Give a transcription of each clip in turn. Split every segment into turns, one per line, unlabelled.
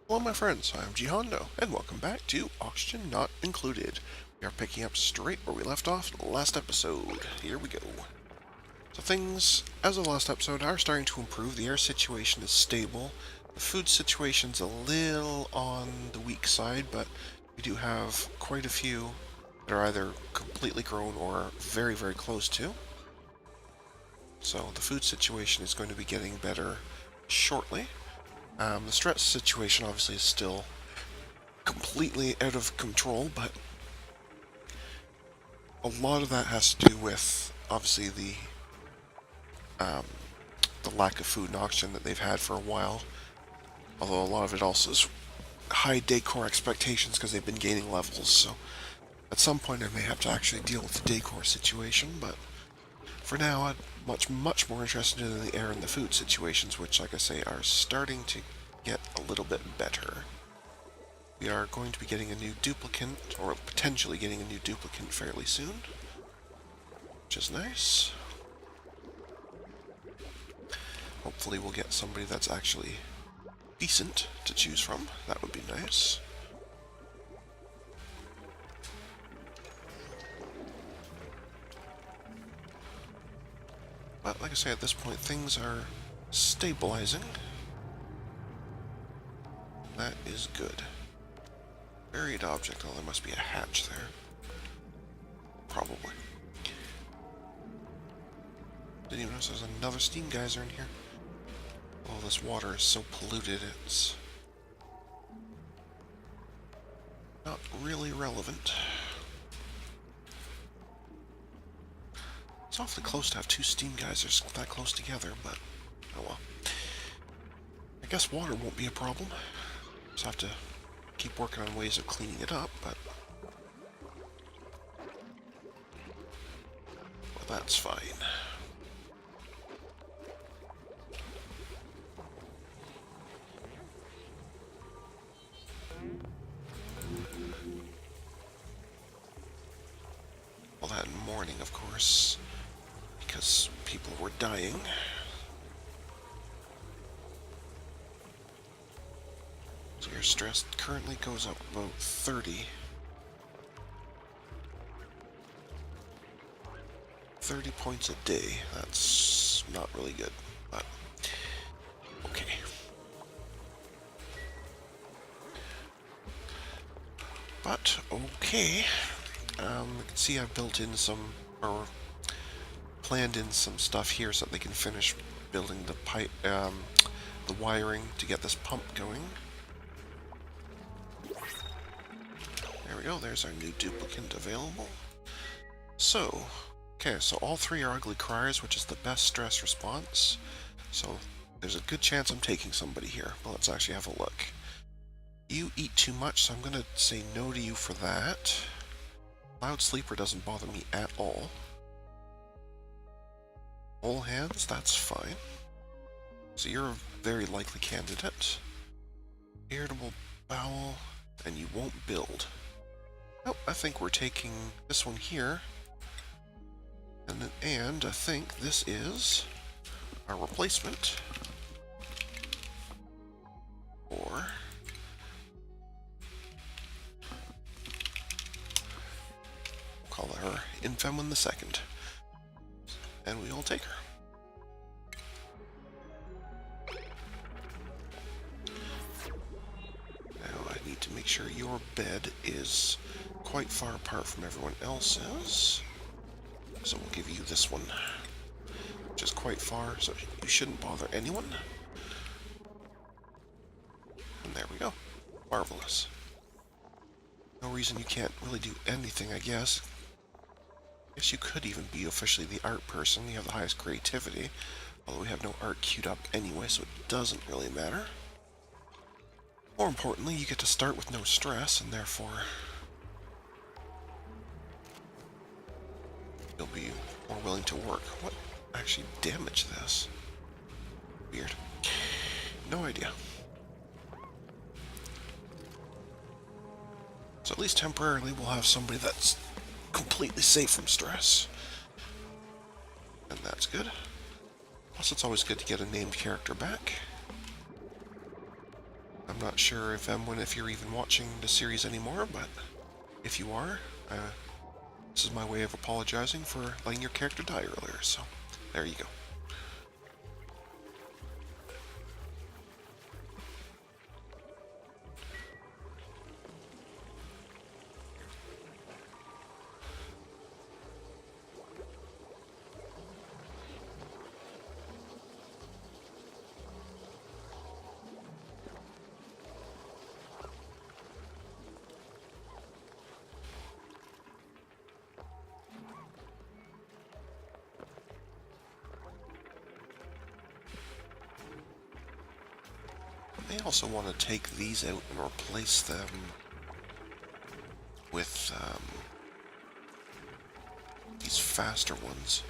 Hello my friends, I'm GHondo, and welcome back to Oxygen Not Included. We are picking up straight where we left off last episode. Here we go. So things, as of last episode, are starting to improve. The air situation is stable. The food situation's a little on the weak side, but we do have quite a few that are either completely grown or very, very close to. So the food situation is going to be getting better shortly. The stress situation obviously is still completely out of control, but a lot of that has to do with obviously the lack of food and oxygen that they've had for a while. Although a lot of it also is high decor expectations because they've been gaining levels. So at some point I may have to actually deal with the decor situation, but for now I'm much more interested in the air and the food situations, which, like I say, are starting to get a little bit better. We are going to be getting a new duplicant, or potentially getting a new duplicant fairly soon, which is nice. Hopefully we'll get somebody that's actually decent to choose from. That would be nice. But like I say, at this point things are stabilizing. That is good. Buried object. Oh, there must be a hatch there. Probably. Didn't even notice there's another steam geyser in here. Oh, this water is so polluted, it's not really relevant. It's awfully close to have two steam geysers that close together, but oh well. I guess water won't be a problem. Just have to keep working on ways of cleaning it up, but well, that's fine. Well, that in morning, of course, because people were dying. So your stress currently goes up about 30. 30 points a day. That's not really good, but okay. But okay. You can see I've built in some, or planned in some stuff here so that they can finish building the pipe, the wiring to get this pump going. There we go. There's our new duplicant available. So, okay, so all three are ugly criers, which is the best stress response. So there's a good chance I'm taking somebody here, but let's actually have a look. You eat too much, so I'm going to say no to you for that. Loud sleeper doesn't bother me at all. Whole hands, that's fine. So you're a very likely candidate. Irritable bowel, and you won't build. Nope, I think we're taking this one here. And I think this is our replacement. Or call her Imfenwen the Second, and we will take her. Now I need to make sure your bed is quite far apart from everyone else's, so we'll give you this one, which is quite far, so you shouldn't bother anyone. And there we go. Marvelous. No reason you can't really do anything, I guess. I guess you could even be officially the art person. You have the highest creativity. Although we have no art queued up anyway, so it doesn't really matter. More importantly, you get to start with no stress, and therefore you'll be more willing to work. What actually damaged this? Weird. No idea. So at least temporarily we'll have somebody that's completely safe from stress. And that's good. Plus it's always good to get a named character back. I'm not sure if you're even watching the series anymore, but if you are, this is my way of apologizing for letting your character die earlier, so there you go. I also want to take these out and replace them with these faster ones.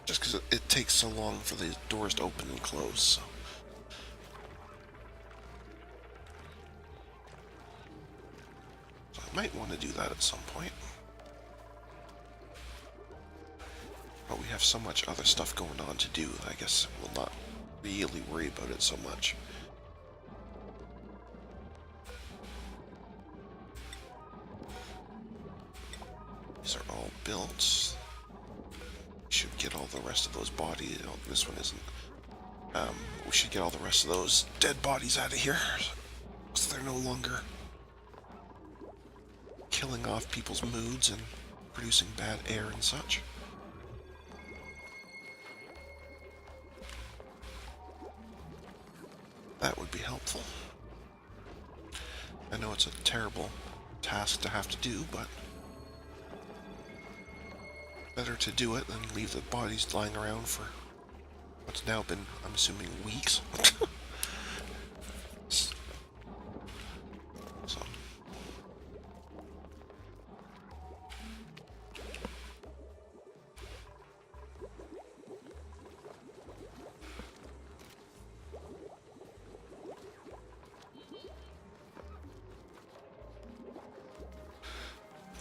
Just because it takes so long for the doors to open and close, so. So I might want to do that at some point. But we have so much other stuff going on to do that I guess we'll not really worry about it so much. These are all built. We should get all the rest of those bodies. Oh, this one isn't. We should get all the rest of those dead bodies out of here, so they're no longer killing off people's moods and producing bad air and such. That would be helpful. I know it's a terrible task to have to do, but better to do it than leave the bodies lying around for what's now been, I'm assuming, weeks. So.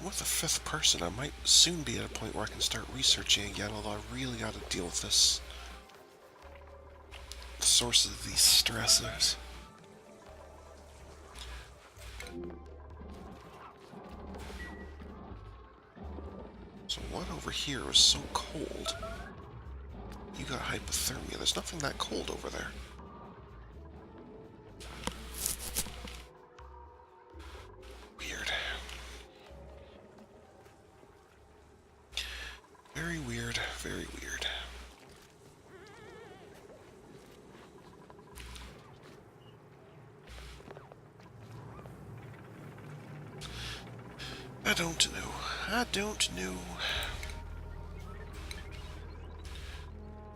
With a fifth person, I might soon be at a point where I can start researching again, although I really got to deal with this. The source of these stressors. So what over here is so cold? You got hypothermia. There's nothing that cold over there. Weird. Very weird, very weird. I don't know. I don't know.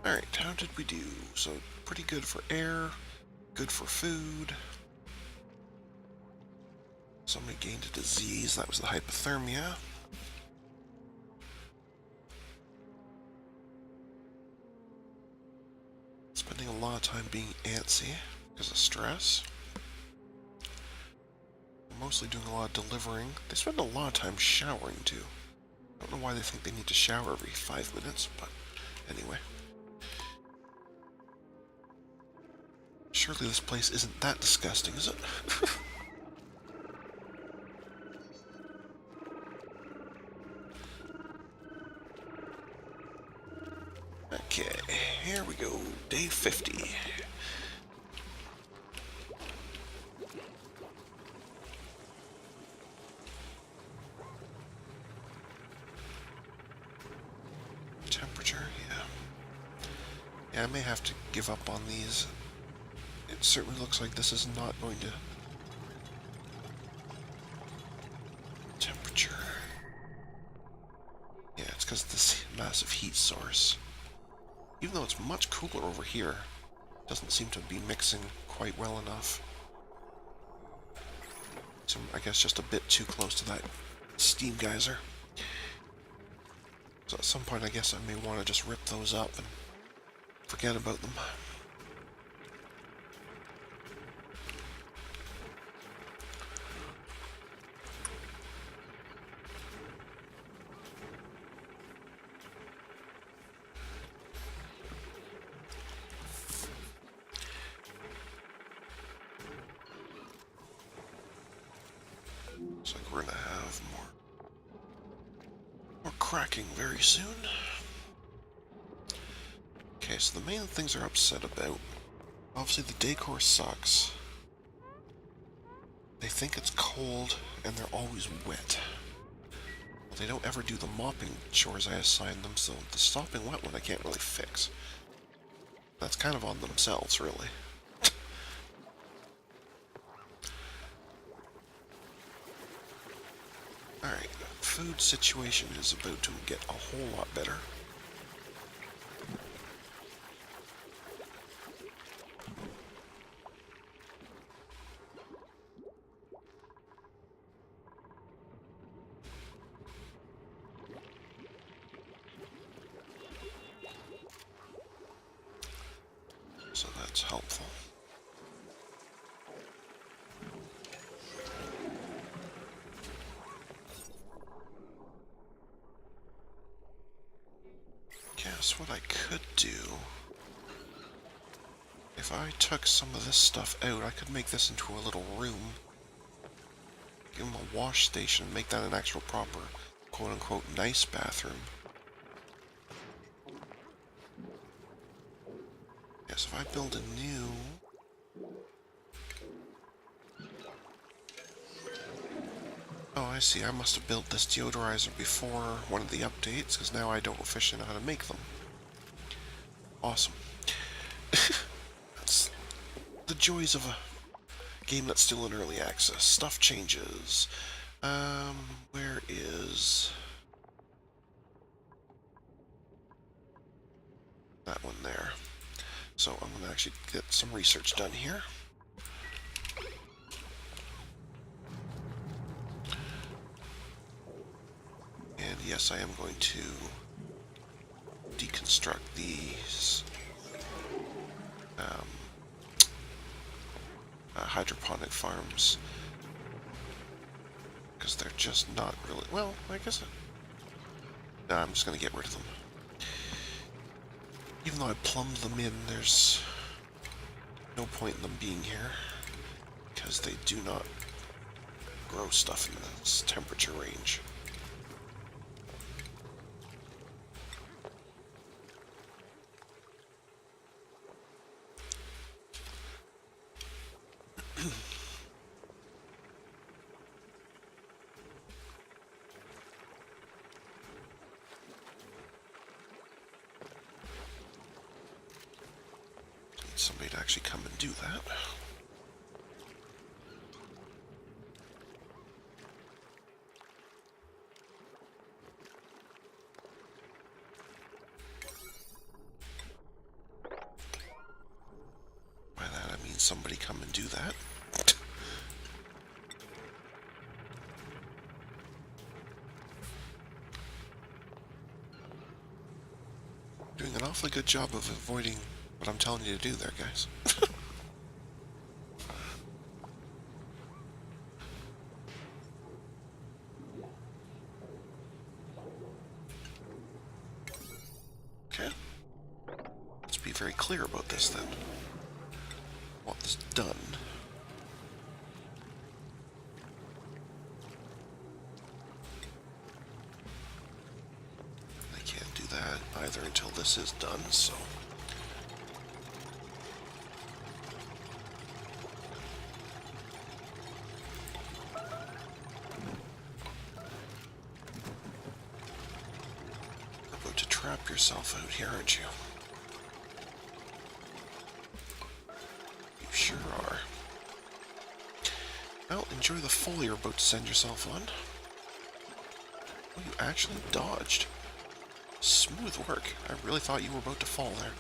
Alright, how did we do? So, pretty good for air, good for food. Somebody gained a disease, that was the hypothermia. Spending a lot of time being antsy because of stress. Mostly doing a lot of delivering. They spend a lot of time showering too. I don't know why they think they need to shower every 5 minutes, but anyway. Surely this place isn't that disgusting, is it? Okay, here we go. Day 50. Temperature, yeah. Yeah, I may have to give up on these. It certainly looks like this is not going to... Temperature. Yeah, it's because of this massive heat source. Even though it's much cooler over here, it doesn't seem to be mixing quite well enough. So I guess just a bit too close to that steam geyser. So at some point I guess I may want to just rip those up and forget about them. going to have more cracking very soon. Okay, so the main things they're upset about. Obviously the decor sucks. They think it's cold and they're always wet. Well, they don't ever do the mopping chores I assign them, so the stopping wet one I can't really fix. That's kind of on themselves, really. Alright, food situation is about to get a whole lot better. So that's helpful. Guess what I could do, if I took some of this stuff out, I could make this into a little room. Give them a wash station, make that an actual proper, quote-unquote, nice bathroom. Yes, if I build a new... Oh, I see. I must have built this deodorizer before one of the updates, because now I don't officially know how to make them. Awesome. That's the joys of a game that's still in early access. Stuff changes. Where is... that one there. So I'm going to actually get some research done here. And yes, I am going to deconstruct these hydroponic farms, because they're just not really, well, I guess no, I'm just going to get rid of them. Even though I plumbed them in, there's no point in them being here, because they do not grow stuff in this temperature range. Somebody to actually come and do that. By that I mean somebody come and do that. Doing an awfully good job of avoiding what I'm telling you to do there, guys. Okay. Let's be very clear about this then. I want this done. I can't do that either until this is done, so... Trap yourself out here, aren't you? You sure are. Well, enjoy the fall you're about to send yourself on. Oh, you actually dodged. Smooth work. I really thought you were about to fall there.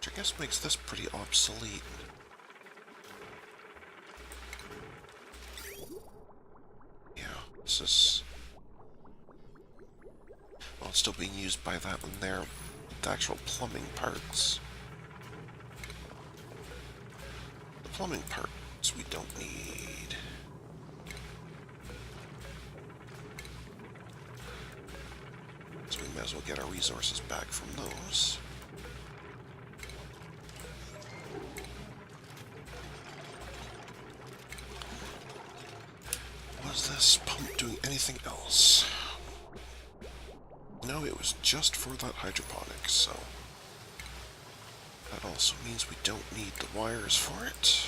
I guess makes this pretty obsolete. Yeah, this is... well, it's still being used by that one there, the actual plumbing parts. The plumbing parts we don't need. So we might as well get our resources back from those. Was this pump doing anything else? No, it was just for that hydroponics, so that also means we don't need the wires for it.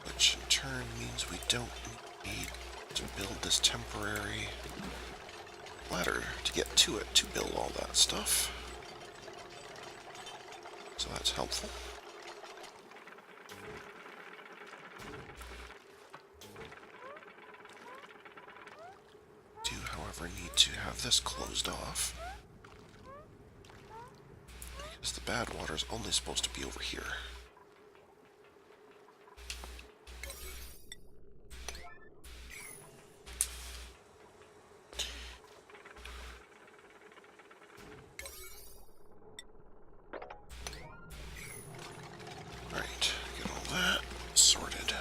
Which in turn means we don't need to build this temporary ladder to get to it to build all that stuff. So that's helpful. Do, however, need to have this closed off, because the bad water is only supposed to be over here. Alright, get all that sorted.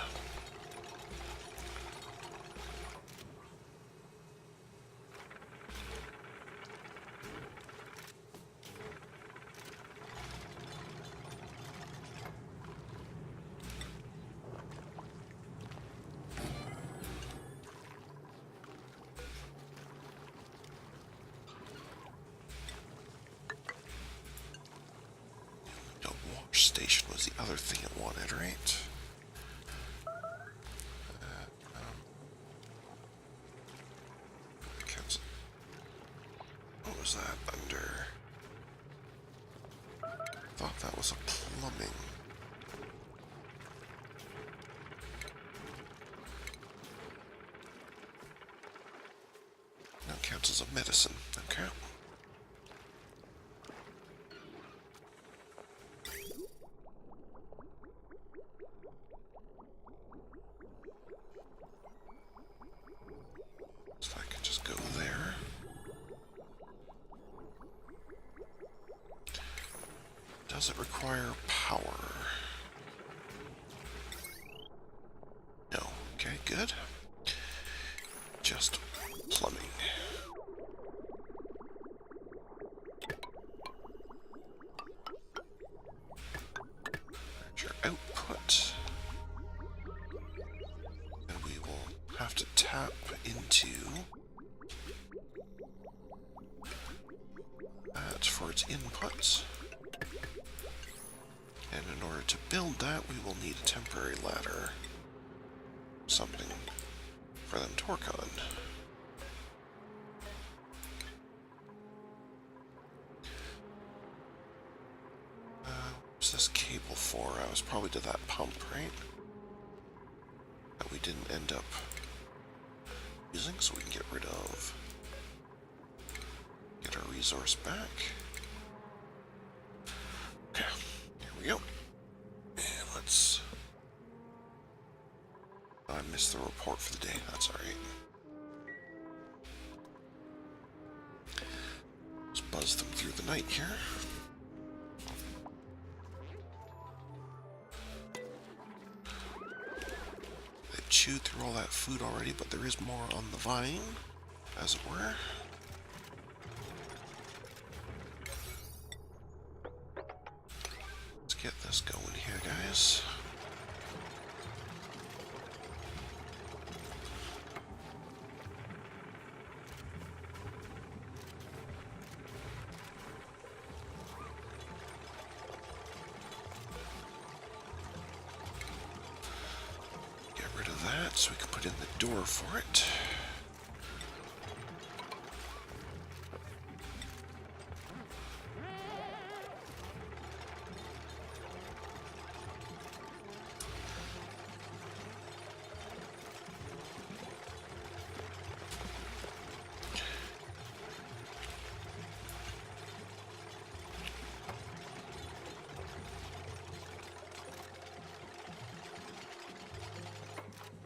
Station was the other thing it wanted, right? What was that under? Thought that was a plumbing. No, counts as a medicine. Okay. Does it require power? No. Okay, good. Just plumbing. There's your output. And we will have to tap into that for its inputs. And in order to build that, we will need a temporary ladder. Something for them to work on. What's this cable for? I was probably to that pump, right? That we didn't end up using, so we can get rid of. Get our resource back. Okay. Here we go. And let's... I missed the report for the day. That's alright. Let's buzz them through the night here. They chewed through all that food already, but there is more on the vine, as it were. Get this going here, guys. Get rid of that so we can put in the door for it.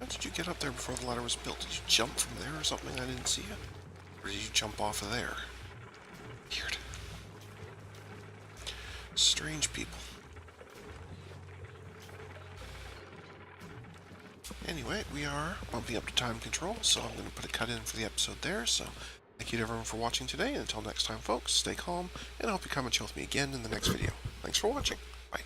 How did you get up there before the ladder was built? Did you jump from there or something? I didn't see you. Or did you jump off of there? Weird. Strange people. Anyway, we are bumping up to time control, so I'm going to put a cut in for the episode there. So thank you to everyone for watching today, and until next time, folks, stay calm, and I hope you come and chill with me again in the next video. Thanks for watching. Bye.